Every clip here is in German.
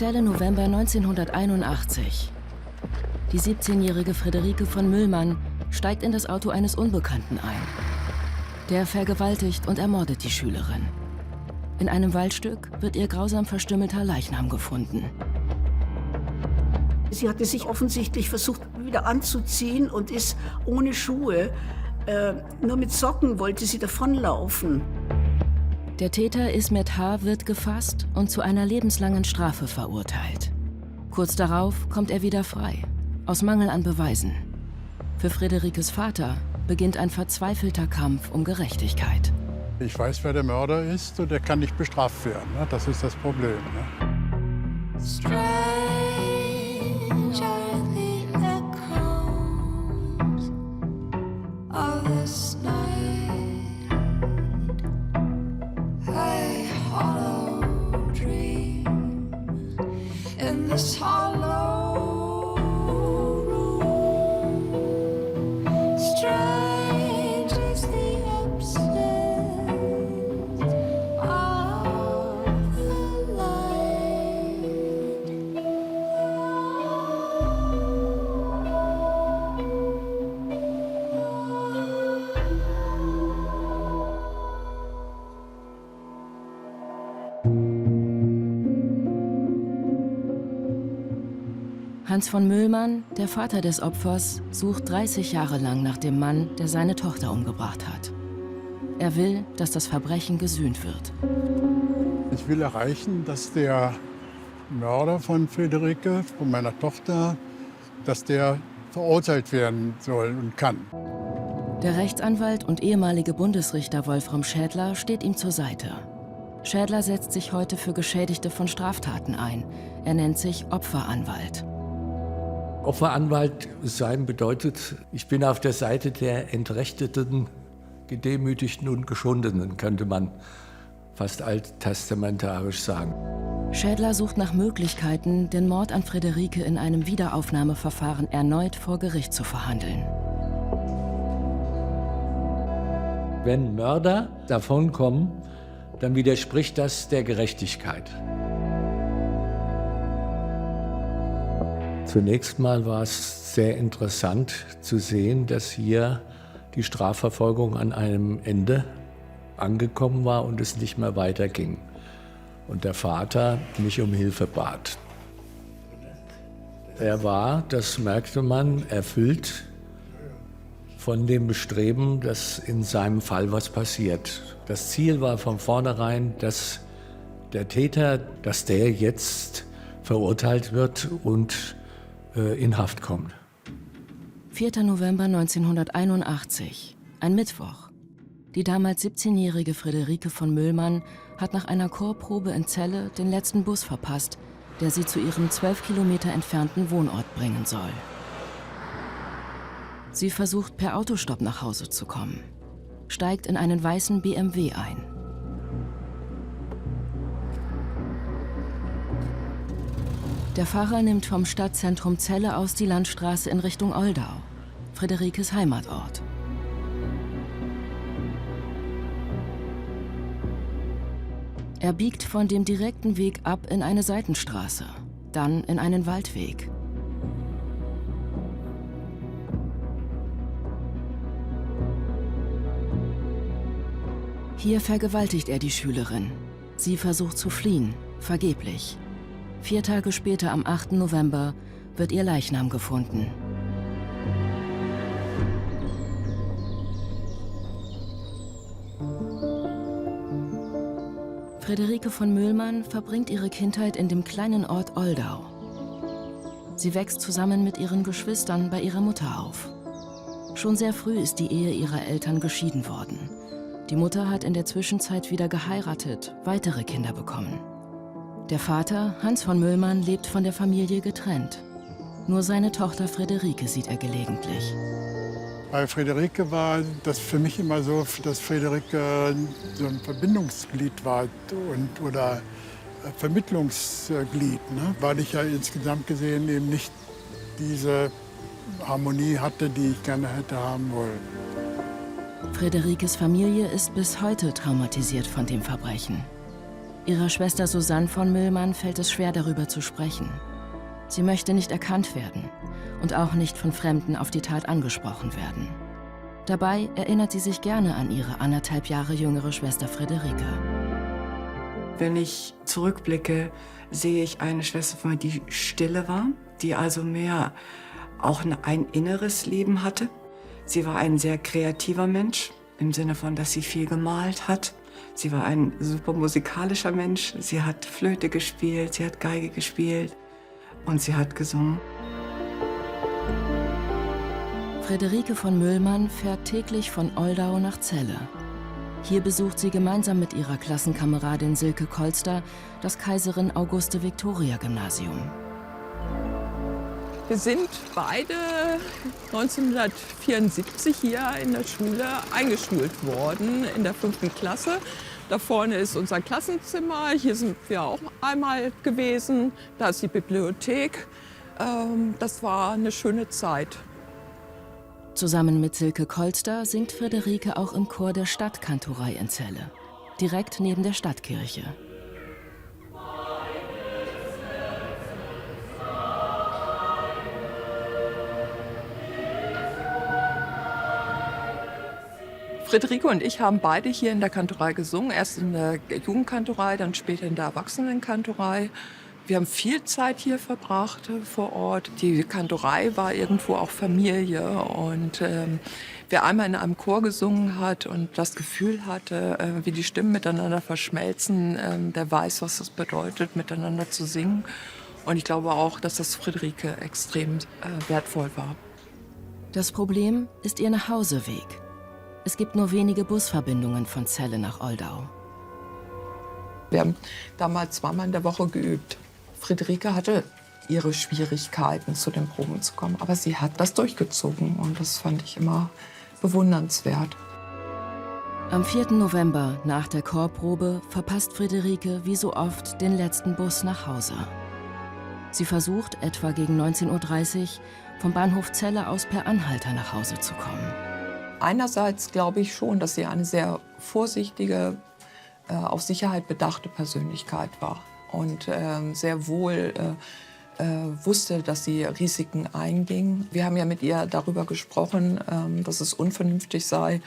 spezielle November 1981. Die 17-jährige Friederike von Müllmann steigt in das Auto eines Unbekannten ein. Der vergewaltigt und ermordet die Schülerin. In einem Waldstück wird ihr grausam verstümmelter Leichnam gefunden. Sie hatte sich offensichtlich versucht, wieder anzuziehen und ist ohne Schuhe, nur mit Socken wollte sie davonlaufen. Der Täter Ismet H. wird gefasst und zu einer lebenslangen Strafe verurteilt. Kurz darauf kommt er wieder frei, aus Mangel an Beweisen. Für Friederikes Vater beginnt ein verzweifelter Kampf um Gerechtigkeit. Ich weiß, wer der Mörder ist und er kann nicht bestraft werden. Ne? Das ist das Problem. Ne? Hans von Müllmann, der Vater des Opfers, sucht 30 Jahre lang nach dem Mann, der seine Tochter umgebracht hat. Er will, dass das Verbrechen gesühnt wird. Ich will erreichen, dass der Mörder von Friederike, von meiner Tochter, dass der verurteilt werden soll und kann. Der Rechtsanwalt und ehemalige Bundesrichter Wolfram Schädler steht ihm zur Seite. Schädler setzt sich heute für Geschädigte von Straftaten ein. Er nennt sich Opferanwalt. Opferanwalt sein bedeutet, ich bin auf der Seite der Entrechteten, Gedemütigten und Geschundenen, könnte man fast alttestamentarisch sagen. Schädler sucht nach Möglichkeiten, den Mord an Friederike in einem Wiederaufnahmeverfahren erneut vor Gericht zu verhandeln. Wenn Mörder davonkommen, dann widerspricht das der Gerechtigkeit. Zunächst mal war es sehr interessant zu sehen, dass hier die Strafverfolgung an einem Ende angekommen war und es nicht mehr weiterging. Und der Vater mich um Hilfe bat. Er war, das merkte man, erfüllt von dem Bestreben, dass in seinem Fall was passiert. Das Ziel war von vornherein, dass der Täter, dass der jetzt verurteilt wird und in Haft kommt. 4. November 1981, ein Mittwoch. Die damals 17-jährige Friederike von Müllmann hat nach einer Chorprobe in Celle den letzten Bus verpasst, der sie zu ihrem 12 Kilometer entfernten Wohnort bringen soll. Sie versucht per Autostopp nach Hause zu kommen, steigt in einen weißen BMW ein. Der Fahrer nimmt vom Stadtzentrum Celle aus die Landstraße in Richtung Oldau, Friederikes Heimatort. Er biegt von dem direkten Weg ab in eine Seitenstraße, dann in einen Waldweg. Hier vergewaltigt er die Schülerin. Sie versucht zu fliehen, vergeblich. 4 Tage später, am 8. November, wird ihr Leichnam gefunden. Friederike von Müllmann verbringt ihre Kindheit in dem kleinen Ort Oldau. Sie wächst zusammen mit ihren Geschwistern bei ihrer Mutter auf. Schon sehr früh ist die Ehe ihrer Eltern geschieden worden. Die Mutter hat in der Zwischenzeit wieder geheiratet, weitere Kinder bekommen. Der Vater, Hans von Müllmann, lebt von der Familie getrennt. Nur seine Tochter Friederike sieht er gelegentlich. Bei Friederike war das für mich immer so, dass Friederike so ein Verbindungsglied war oder Vermittlungsglied, ne? Weil ich ja insgesamt gesehen eben nicht diese Harmonie hatte, die ich gerne hätte haben wollen. Friederikes Familie ist bis heute traumatisiert von dem Verbrechen. Ihrer Schwester Susanne von Müllmann fällt es schwer, darüber zu sprechen. Sie möchte nicht erkannt werden und auch nicht von Fremden auf die Tat angesprochen werden. Dabei erinnert sie sich gerne an ihre 1,5 Jahre jüngere Schwester Friederike. Wenn ich zurückblicke, sehe ich eine Schwester von mir, die stille war, die also mehr auch ein inneres Leben hatte. Sie war ein sehr kreativer Mensch, im Sinne von, dass sie viel gemalt hat. Sie war ein super musikalischer Mensch. Sie hat Flöte gespielt, sie hat Geige gespielt und sie hat gesungen. Friederike von Müllmann fährt täglich von Oldau nach Celle. Hier besucht sie gemeinsam mit ihrer Klassenkameradin Silke Kolster das Kaiserin-Auguste-Victoria-Gymnasium. Wir sind beide 1974 hier in der Schule eingeschult worden, in der 5. Klasse. Da vorne ist unser Klassenzimmer, hier sind wir auch einmal gewesen. Da ist die Bibliothek. Das war eine schöne Zeit. Zusammen mit Silke Kolster singt Friederike auch im Chor der Stadtkantorei in Celle, direkt neben der Stadtkirche. Friederike und ich haben beide hier in der Kantorei gesungen. Erst in der Jugendkantorei, dann später in der Erwachsenenkantorei. Wir haben viel Zeit hier verbracht vor Ort. Die Kantorei war irgendwo auch Familie. Und wer einmal in einem Chor gesungen hat und das Gefühl hatte, wie die Stimmen miteinander verschmelzen, der weiß, was es bedeutet, miteinander zu singen. Und ich glaube auch, dass das Friederike extrem wertvoll war. Das Problem ist ihr Nachhauseweg. Es gibt nur wenige Busverbindungen von Celle nach Oldau. Wir haben damals 2-mal in der Woche geübt. Friederike hatte ihre Schwierigkeiten, zu den Proben zu kommen. Aber sie hat das durchgezogen und das fand ich immer bewundernswert. Am 4. November nach der Chorprobe verpasst Friederike wie so oft den letzten Bus nach Hause. Sie versucht, etwa gegen 19:30 Uhr vom Bahnhof Celle aus per Anhalter nach Hause zu kommen. Einerseits glaube ich schon, dass sie eine sehr vorsichtige, auf Sicherheit bedachte Persönlichkeit war und sehr wohl wusste, dass sie Risiken einging. Wir haben ja mit ihr darüber gesprochen, dass es unvernünftig sei,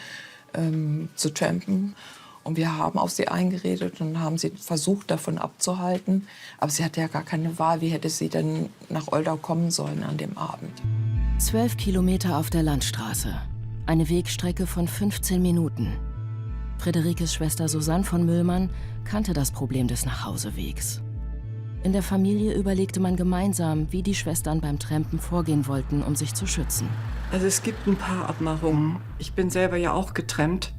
zu trampen. Und wir haben auf sie eingeredet und haben sie versucht, davon abzuhalten. Aber sie hatte ja gar keine Wahl. Wie hätte sie denn nach Oldau kommen sollen an dem Abend? 12 Kilometer auf der Landstraße. Eine Wegstrecke von 15 Minuten. Friederikes Schwester Susanne von Müllmann kannte das Problem des Nachhausewegs. In der Familie überlegte man gemeinsam, wie die Schwestern beim Trampen vorgehen wollten, um sich zu schützen. Also es gibt ein paar Abmachungen. Ich bin selber ja auch getrennt,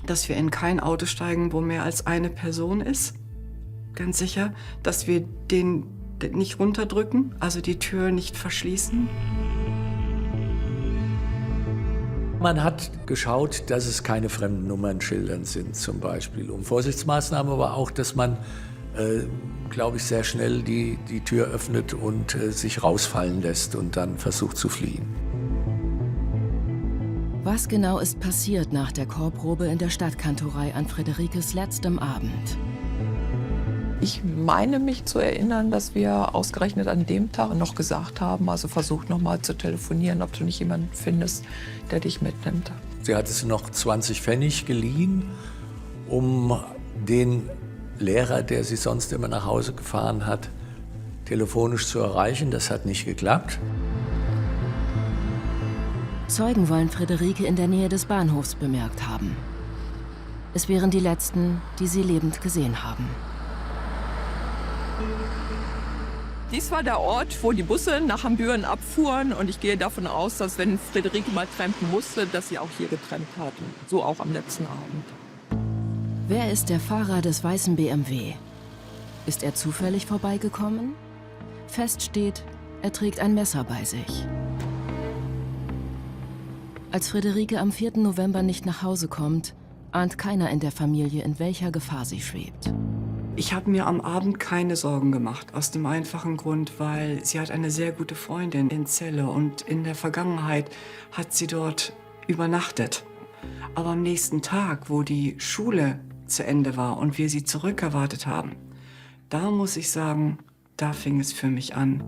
dass wir in kein Auto steigen, wo mehr als eine Person ist. Ganz sicher, dass wir den nicht runterdrücken, also die Tür nicht verschließen. Man hat geschaut, dass es keine fremden Nummernschildern sind, zum Beispiel. Um Vorsichtsmaßnahmen, aber auch, dass man, glaube ich, sehr schnell die Tür öffnet und sich rausfallen lässt und dann versucht zu fliehen. Was genau ist passiert nach der Chorprobe in der Stadtkantorei an Friederikes letztem Abend? Ich meine mich zu erinnern, dass wir ausgerechnet an dem Tag noch gesagt haben, also versuch noch mal zu telefonieren, ob du nicht jemanden findest, der dich mitnimmt. Sie hatte sich noch 20 Pfennig geliehen, um den Lehrer, der sie sonst immer nach Hause gefahren hat, telefonisch zu erreichen. Das hat nicht geklappt. Zeugen wollen Friederike in der Nähe des Bahnhofs bemerkt haben. Es wären die letzten, die sie lebend gesehen haben. Dies war der Ort, wo die Busse nach Hambüren abfuhren. Und ich gehe davon aus, dass wenn Friederike mal trampen musste, dass sie auch hier getrampt hat. So auch am letzten Abend. Wer ist der Fahrer des weißen BMW? Ist er zufällig vorbeigekommen? Fest steht, er trägt ein Messer bei sich. Als Friederike am 4. November nicht nach Hause kommt, ahnt keiner in der Familie, in welcher Gefahr sie schwebt. Ich habe mir am Abend keine Sorgen gemacht, aus dem einfachen Grund, weil sie hat eine sehr gute Freundin in Celle und in der Vergangenheit hat sie dort übernachtet. Aber am nächsten Tag, wo die Schule zu Ende war und wir sie zurückerwartet haben, da muss ich sagen, da fing es für mich an,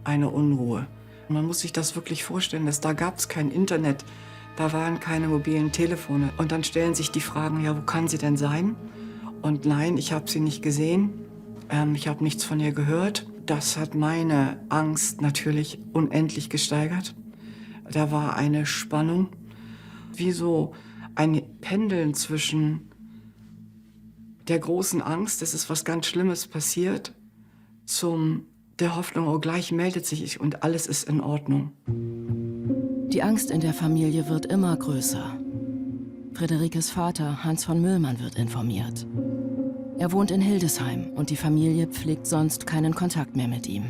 eine Unruhe. Man muss sich das wirklich vorstellen, dass da gab es kein Internet, da waren keine mobilen Telefone. Und dann stellen sich die Fragen, ja, wo kann sie denn sein? Und nein, ich habe sie nicht gesehen, ich habe nichts von ihr gehört. Das hat meine Angst natürlich unendlich gesteigert. Da war eine Spannung, wie so ein Pendeln zwischen der großen Angst, dass es was ganz Schlimmes passiert, zum der Hoffnung, oh, gleich meldet sich ich und alles ist in Ordnung. Die Angst in der Familie wird immer größer. Friederikes Vater, Hans von Möhlmann, wird informiert. Er wohnt in Hildesheim und die Familie pflegt sonst keinen Kontakt mehr mit ihm.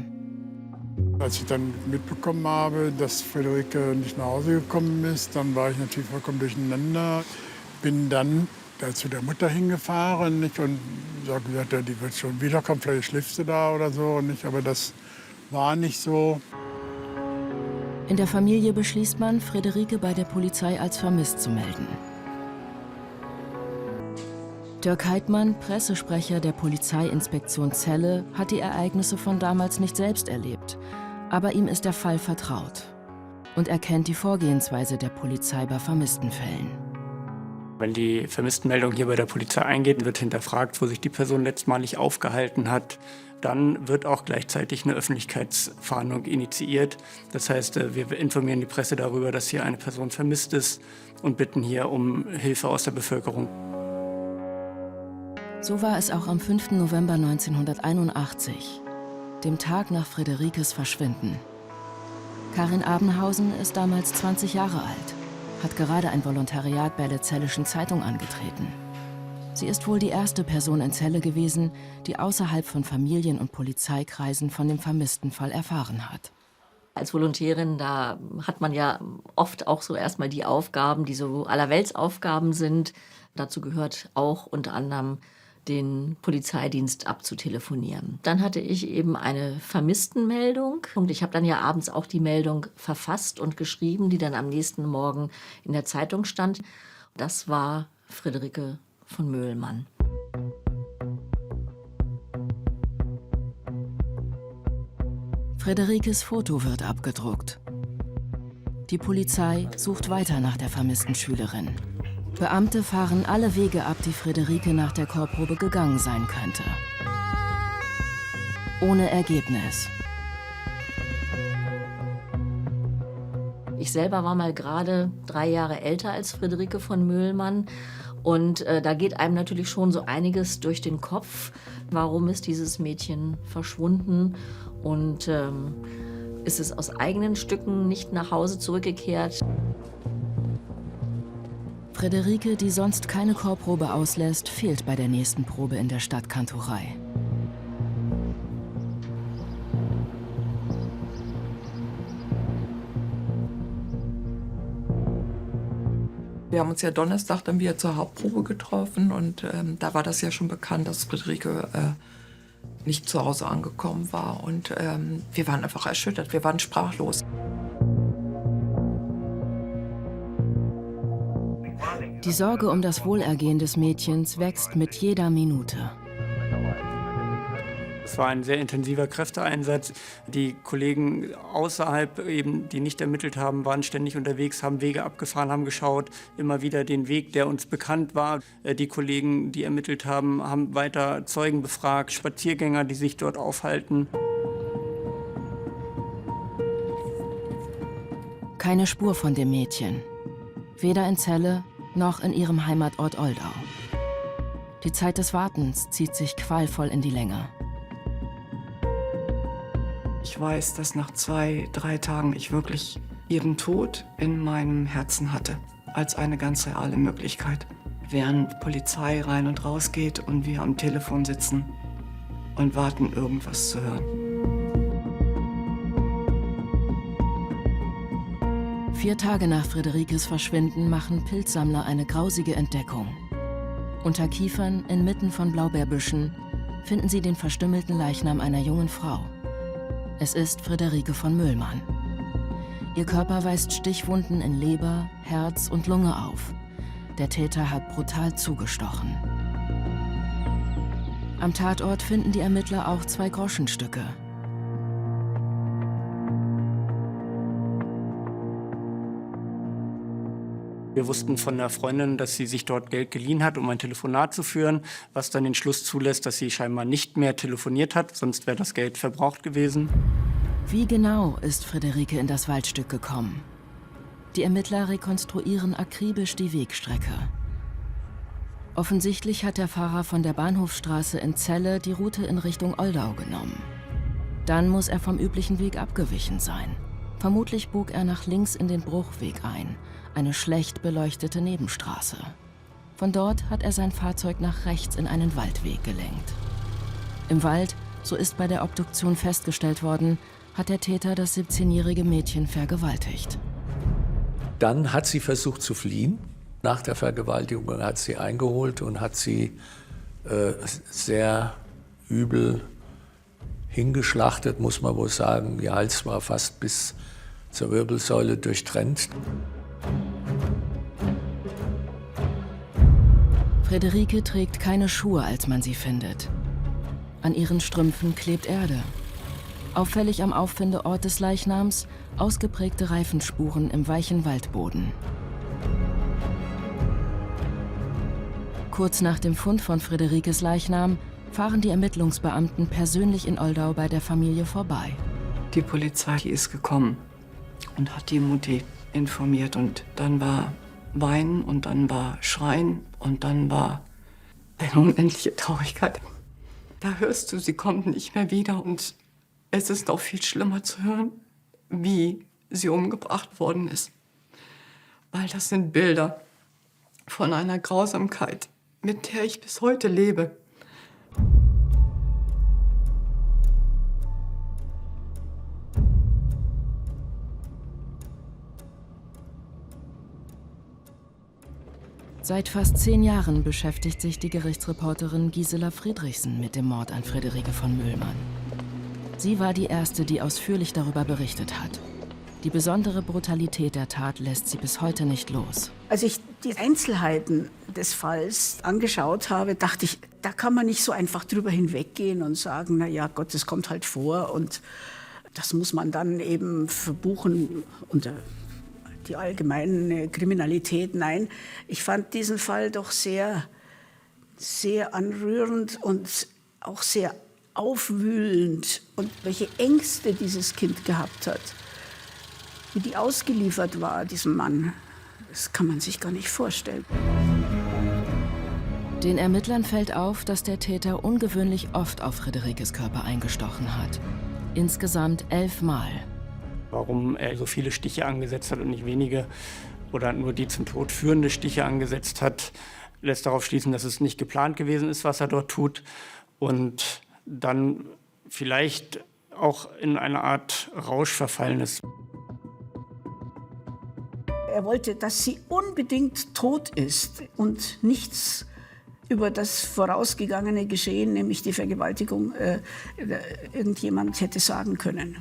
Als ich dann mitbekommen habe, dass Friederike nicht nach Hause gekommen ist, dann war ich natürlich vollkommen durcheinander. Bin dann zu der Mutter hingefahren und gesagt, ja, die wird schon wiederkommen, vielleicht schläft sie da oder so. Aber das war nicht so. In der Familie beschließt man, Friederike bei der Polizei als vermisst zu melden. Dirk Heidmann, Pressesprecher der Polizeiinspektion Celle, hat die Ereignisse von damals nicht selbst erlebt. Aber ihm ist der Fall vertraut. Und er kennt die Vorgehensweise der Polizei bei vermissten Fällen. Wenn die Vermisstenmeldung hier bei der Polizei eingeht, wird hinterfragt, wo sich die Person letztmalig aufgehalten hat. Dann wird auch gleichzeitig eine Öffentlichkeitsfahndung initiiert. Das heißt, wir informieren die Presse darüber, dass hier eine Person vermisst ist und bitten hier um Hilfe aus der Bevölkerung. So war es auch am 5. November 1981, dem Tag nach Friederikes Verschwinden. Karin Abenhausen ist damals 20 Jahre alt, hat gerade ein Volontariat bei der Zellischen Zeitung angetreten. Sie ist wohl die erste Person in Celle gewesen, die außerhalb von Familien- und Polizeikreisen von dem Vermisstenfall erfahren hat. Als Volontärin, da hat man ja oft auch so erstmal die Aufgaben, die so Allerweltsaufgaben sind. Dazu gehört auch unter anderem den Polizeidienst abzutelefonieren. Dann hatte ich eben eine Vermisstenmeldung und ich habe dann ja abends auch die Meldung verfasst und geschrieben, die dann am nächsten Morgen in der Zeitung stand. Das war Friederike von Möhlmann. Friederikes Foto wird abgedruckt. Die Polizei sucht weiter nach der vermissten Schülerin. Beamte fahren alle Wege ab, die Friederike nach der Chorprobe gegangen sein könnte. Ohne Ergebnis. Ich selber war mal gerade 3 Jahre älter als Friederike von Möhlmann. Und da geht einem natürlich schon so einiges durch den Kopf. Warum ist dieses Mädchen verschwunden? Und ist es aus eigenen Stücken nicht nach Hause zurückgekehrt? Friederike, die sonst keine Chorprobe auslässt, fehlt bei der nächsten Probe in der Stadtkantorei. Wir haben uns ja Donnerstag dann wieder zur Hauptprobe getroffen und da war das ja schon bekannt, dass Friederike nicht zu Hause angekommen war. Und wir waren einfach erschüttert, wir waren sprachlos. Die Sorge um das Wohlergehen des Mädchens wächst mit jeder Minute. Es war ein sehr intensiver Kräfteeinsatz. Die Kollegen außerhalb, eben, die nicht ermittelt haben, waren ständig unterwegs, haben Wege abgefahren, haben geschaut, immer wieder den Weg, der uns bekannt war. Die Kollegen, die ermittelt haben, haben weiter Zeugen befragt, Spaziergänger, die sich dort aufhalten. Keine Spur von dem Mädchen. Weder in Celle noch in ihrem Heimatort Oldau. Die Zeit des Wartens zieht sich qualvoll in die Länge. Ich weiß, dass nach 2, 3 Tagen ich wirklich ihren Tod in meinem Herzen hatte, als eine ganz reale Möglichkeit. Während Polizei rein und raus geht und wir am Telefon sitzen und warten, irgendwas zu hören. 4 Tage nach Friederikes Verschwinden machen Pilzsammler eine grausige Entdeckung. Unter Kiefern, inmitten von Blaubeerbüschen, finden sie den verstümmelten Leichnam einer jungen Frau. Es ist Friederike von Möhlmann. Ihr Körper weist Stichwunden in Leber, Herz und Lunge auf. Der Täter hat brutal zugestochen. Am Tatort finden die Ermittler auch 2 Groschenstücke. Wir wussten von einer Freundin, dass sie sich dort Geld geliehen hat, um ein Telefonat zu führen, was dann den Schluss zulässt, dass sie scheinbar nicht mehr telefoniert hat, sonst wäre das Geld verbraucht gewesen. Wie genau ist Friederike in das Waldstück gekommen? Die Ermittler rekonstruieren akribisch die Wegstrecke. Offensichtlich hat der Fahrer von der Bahnhofstraße in Celle die Route in Richtung Oldau genommen. Dann muss er vom üblichen Weg abgewichen sein. Vermutlich bog er nach links in den Bruchweg ein, eine schlecht beleuchtete Nebenstraße. Von dort hat er sein Fahrzeug nach rechts in einen Waldweg gelenkt. Im Wald, so ist bei der Obduktion festgestellt worden, hat der Täter das 17-jährige Mädchen vergewaltigt. Dann hat sie versucht zu fliehen. Nach der Vergewaltigung hat sie eingeholt und hat sie sehr übel hingeschlachtet, muss man wohl sagen. Ihr Hals war fast bis zur Wirbelsäule durchtrennt. Friederike trägt keine Schuhe, als man sie findet. An ihren Strümpfen klebt Erde. Auffällig am Auffindeort des Leichnams ausgeprägte Reifenspuren im weichen Waldboden. Kurz nach dem Fund von Friederikes Leichnam fahren die Ermittlungsbeamten persönlich in Oldau bei der Familie vorbei. Die Polizei ist gekommen und hat die Mutti informiert. Und dann war Weinen und dann war Schreien und dann war eine unendliche Traurigkeit. Da hörst du, sie kommt nicht mehr wieder. Und es ist noch viel schlimmer zu hören, wie sie umgebracht worden ist. Weil das sind Bilder von einer Grausamkeit, mit der ich bis heute lebe. Seit fast 10 Jahren beschäftigt sich die Gerichtsreporterin Gisela Friedrichsen mit dem Mord an Friederike von Mühlmann. Sie war die Erste, die ausführlich darüber berichtet hat. Die besondere Brutalität der Tat lässt sie bis heute nicht los. Als ich die Einzelheiten des Falls angeschaut habe, dachte ich, da kann man nicht so einfach drüber hinweggehen und sagen, na ja, Gott, das kommt halt vor und das muss man dann eben verbuchen unter die allgemeine Kriminalität. Nein, ich fand diesen Fall doch sehr, sehr anrührend und auch sehr aufwühlend. Und welche Ängste dieses Kind gehabt hat, wie die ausgeliefert war, diesem Mann, das kann man sich gar nicht vorstellen. Den Ermittlern fällt auf, dass der Täter ungewöhnlich oft auf Friederikes Körper eingestochen hat. Insgesamt 11 Mal. Warum er so viele Stiche angesetzt hat und nicht wenige oder nur die zum Tod führende Stiche angesetzt hat, lässt darauf schließen, dass es nicht geplant gewesen ist, was er dort tut. Und dann vielleicht auch in eine Art Rausch verfallen ist. Er wollte, dass sie unbedingt tot ist und nichts über das vorausgegangene Geschehen, nämlich die Vergewaltigung, irgendjemand hätte sagen können.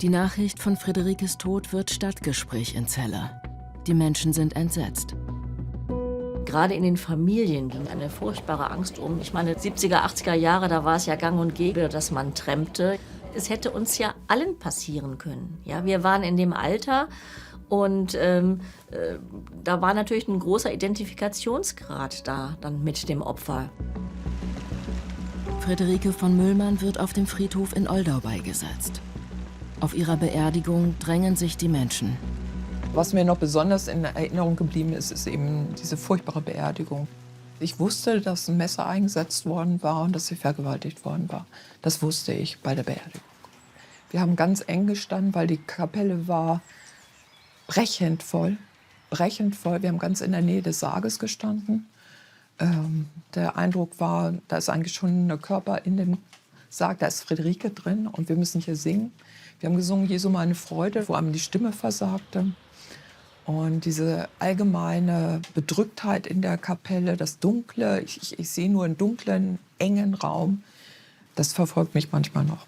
Die Nachricht von Friederikes Tod wird Stadtgespräch in Celle. Die Menschen sind entsetzt. Gerade in den Familien ging eine furchtbare Angst um. Ich meine, 70er, 80er Jahre, da war es ja gang und gäbe, dass man trennte. Es hätte uns ja allen passieren können. Ja, wir waren in dem Alter und da war natürlich ein großer Identifikationsgrad da dann mit dem Opfer. Friederike von Mühlmann wird auf dem Friedhof in Oldau beigesetzt. Auf ihrer Beerdigung drängen sich die Menschen. Was mir noch besonders in Erinnerung geblieben ist, ist eben diese furchtbare Beerdigung. Ich wusste, dass ein Messer eingesetzt worden war und dass sie vergewaltigt worden war. Das wusste ich bei der Beerdigung. Wir haben ganz eng gestanden, weil die Kapelle war brechend voll. Brechend voll. Wir haben ganz in der Nähe des Sarges gestanden. Der Eindruck war, da ist ein geschundener Körper in dem Sarg, da ist Friederike drin und wir müssen hier singen. Wir haben gesungen, Jesu meine Freude, wo einem die Stimme versagte. Und diese allgemeine Bedrücktheit in der Kapelle, das Dunkle, ich sehe nur einen dunklen, engen Raum, das verfolgt mich manchmal noch.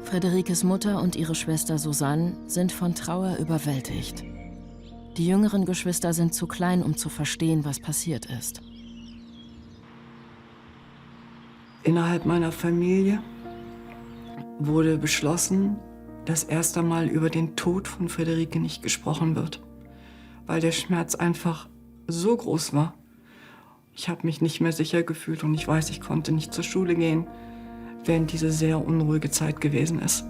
Friederikes Mutter und ihre Schwester Susanne sind von Trauer überwältigt. Die jüngeren Geschwister sind zu klein, um zu verstehen, was passiert ist. Innerhalb meiner Familie wurde beschlossen, dass erst einmal über den Tod von Friederike nicht gesprochen wird, weil der Schmerz einfach so groß war. Ich habe mich nicht mehr sicher gefühlt und ich weiß, ich konnte nicht zur Schule gehen, während diese sehr unruhige Zeit gewesen ist.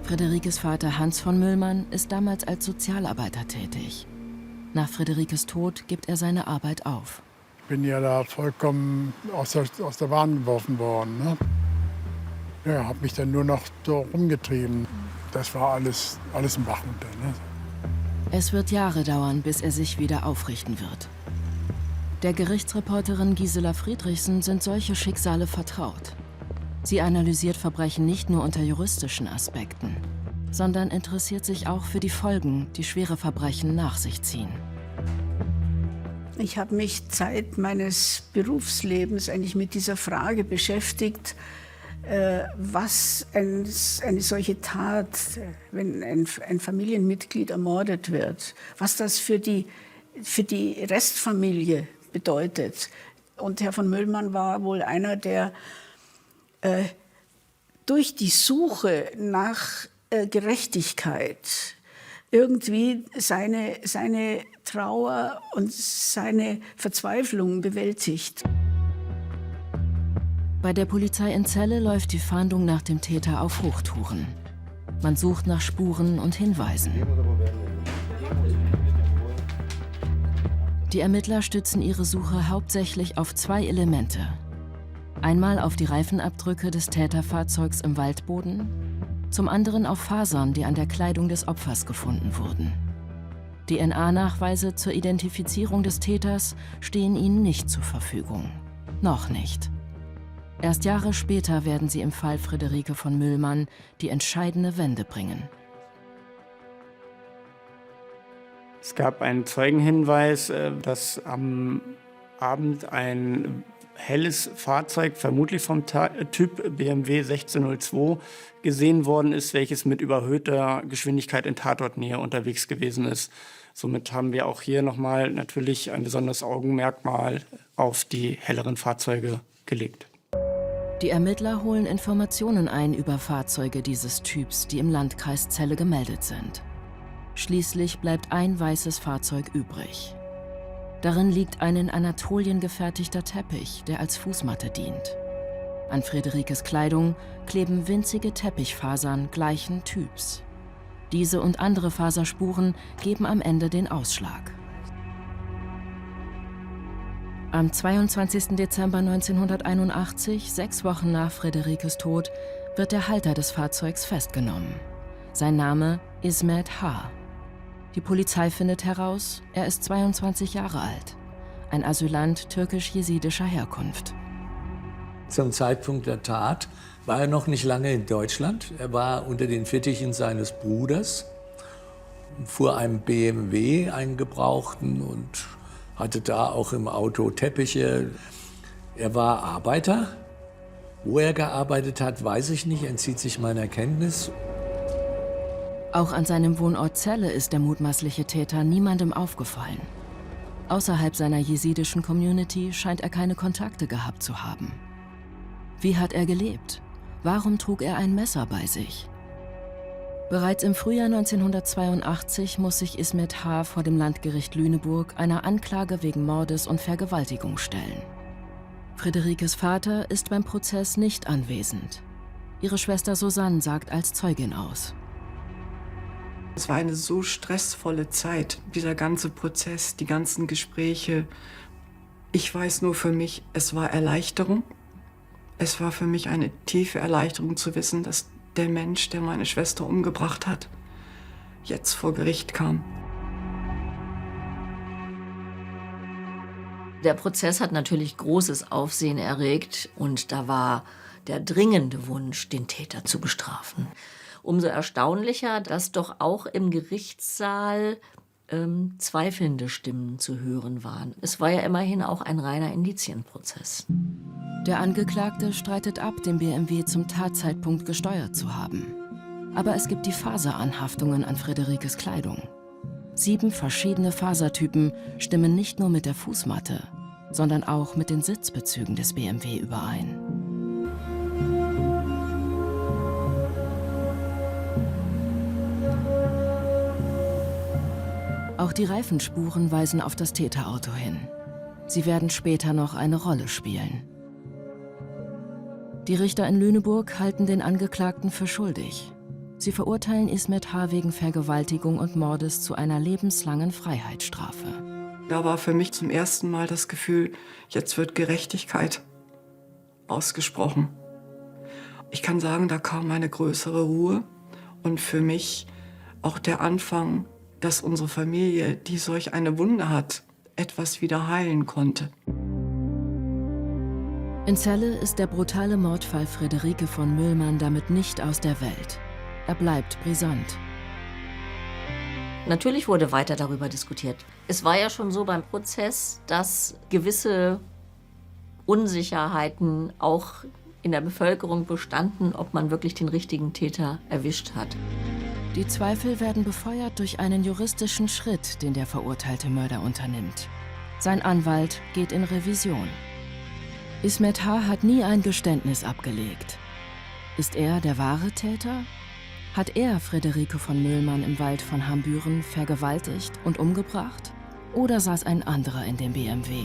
Friederikes Vater Hans von Müllmann ist damals als Sozialarbeiter tätig. Nach Friederikes Tod gibt er seine Arbeit auf. Ich bin ja da vollkommen aus der Bahn geworfen worden. Ne? Ja, habe mich dann nur noch so rumgetrieben. Das war alles im Bach runter. Ne? Es wird Jahre dauern, bis er sich wieder aufrichten wird. Der Gerichtsreporterin Gisela Friedrichsen sind solche Schicksale vertraut. Sie analysiert Verbrechen nicht nur unter juristischen Aspekten, sondern interessiert sich auch für die Folgen, die schwere Verbrechen nach sich ziehen. Ich habe mich Zeit meines Berufslebens eigentlich mit dieser Frage beschäftigt, was eine solche Tat, wenn ein Familienmitglied ermordet wird, was das für die Restfamilie bedeutet. Und Herr von Müllmann war wohl einer, der durch die Suche nach Gerechtigkeit irgendwie seine Trauer und seine Verzweiflung bewältigt. Bei der Polizei in Celle läuft die Fahndung nach dem Täter auf Hochtouren. Man sucht nach Spuren und Hinweisen. Die Ermittler stützen ihre Suche hauptsächlich auf 2 Elemente. Einmal auf die Reifenabdrücke des Täterfahrzeugs im Waldboden, zum anderen auf Fasern, die an der Kleidung des Opfers gefunden wurden. DNA-Nachweise zur Identifizierung des Täters stehen ihnen nicht zur Verfügung. Noch nicht. Erst Jahre später werden sie im Fall Friederike von Müllmann die entscheidende Wende bringen. Es gab einen Zeugenhinweis, dass am Abend ein helles Fahrzeug, vermutlich vom Typ BMW 1602, gesehen worden ist, welches mit überhöhter Geschwindigkeit in Tatortnähe unterwegs gewesen ist. Somit haben wir auch hier nochmal natürlich ein besonderes Augenmerkmal auf die helleren Fahrzeuge gelegt. Die Ermittler holen Informationen ein über Fahrzeuge dieses Typs, die im Landkreis Celle gemeldet sind. Schließlich bleibt ein weißes Fahrzeug übrig. Darin liegt ein in Anatolien gefertigter Teppich, der als Fußmatte dient. An Friederikes Kleidung kleben winzige Teppichfasern gleichen Typs. Diese und andere Faserspuren geben am Ende den Ausschlag. Am 22. Dezember 1981, 6 Wochen nach Friederikes Tod, wird der Halter des Fahrzeugs festgenommen. Sein Name Ismet H. Die Polizei findet heraus, er ist 22 Jahre alt, ein Asylant türkisch-jesidischer Herkunft. Zum Zeitpunkt der Tat war er noch nicht lange in Deutschland. Er war unter den Fittichen seines Bruders, fuhr einem BMW, einen gebrauchten, und hatte da auch im Auto Teppiche. Er war Arbeiter. Wo er gearbeitet hat, weiß ich nicht, entzieht sich meiner Kenntnis. Auch an seinem Wohnort Celle ist der mutmaßliche Täter niemandem aufgefallen. Außerhalb seiner jesidischen Community scheint er keine Kontakte gehabt zu haben. Wie hat er gelebt? Warum trug er ein Messer bei sich? Bereits im Frühjahr 1982 muss sich Ismet H. vor dem Landgericht Lüneburg einer Anklage wegen Mordes und Vergewaltigung stellen. Friederikes Vater ist beim Prozess nicht anwesend. Ihre Schwester Susanne sagt als Zeugin aus. Es war eine so stressvolle Zeit, dieser ganze Prozess, die ganzen Gespräche. Ich weiß nur für mich, es war Erleichterung. Es war für mich eine tiefe Erleichterung zu wissen, dass der Mensch, der meine Schwester umgebracht hat, jetzt vor Gericht kam. Der Prozess hat natürlich großes Aufsehen erregt und da war der dringende Wunsch, den Täter zu bestrafen. Umso erstaunlicher, dass doch auch im Gerichtssaal zweifelnde Stimmen zu hören waren. Es war ja immerhin auch ein reiner Indizienprozess. Der Angeklagte streitet ab, den BMW zum Tatzeitpunkt gesteuert zu haben. Aber es gibt die Faseranhaftungen an Friederikes Kleidung. 7 verschiedene Fasertypen stimmen nicht nur mit der Fußmatte, sondern auch mit den Sitzbezügen des BMW überein. Auch die Reifenspuren weisen auf das Täterauto hin. Sie werden später noch eine Rolle spielen. Die Richter in Lüneburg halten den Angeklagten für schuldig. Sie verurteilen Ismet H. wegen Vergewaltigung und Mordes zu einer lebenslangen Freiheitsstrafe. Da war für mich zum ersten Mal das Gefühl, jetzt wird Gerechtigkeit ausgesprochen. Ich kann sagen, da kam eine größere Ruhe und für mich auch der Anfang, dass unsere Familie, die solch eine Wunde hat, etwas wieder heilen konnte. In Celle ist der brutale Mordfall Friederike von Mühlmann damit nicht aus der Welt. Er bleibt brisant. Natürlich wurde weiter darüber diskutiert. Es war ja schon so beim Prozess, dass gewisse Unsicherheiten auch in der Bevölkerung bestanden, ob man wirklich den richtigen Täter erwischt hat. Die Zweifel werden befeuert durch einen juristischen Schritt, den der verurteilte Mörder unternimmt. Sein Anwalt geht in Revision. Ismet H. hat nie ein Geständnis abgelegt. Ist er der wahre Täter? Hat er Friederike von Mühlmann im Wald von Hambüren vergewaltigt und umgebracht? Oder saß ein anderer in dem BMW?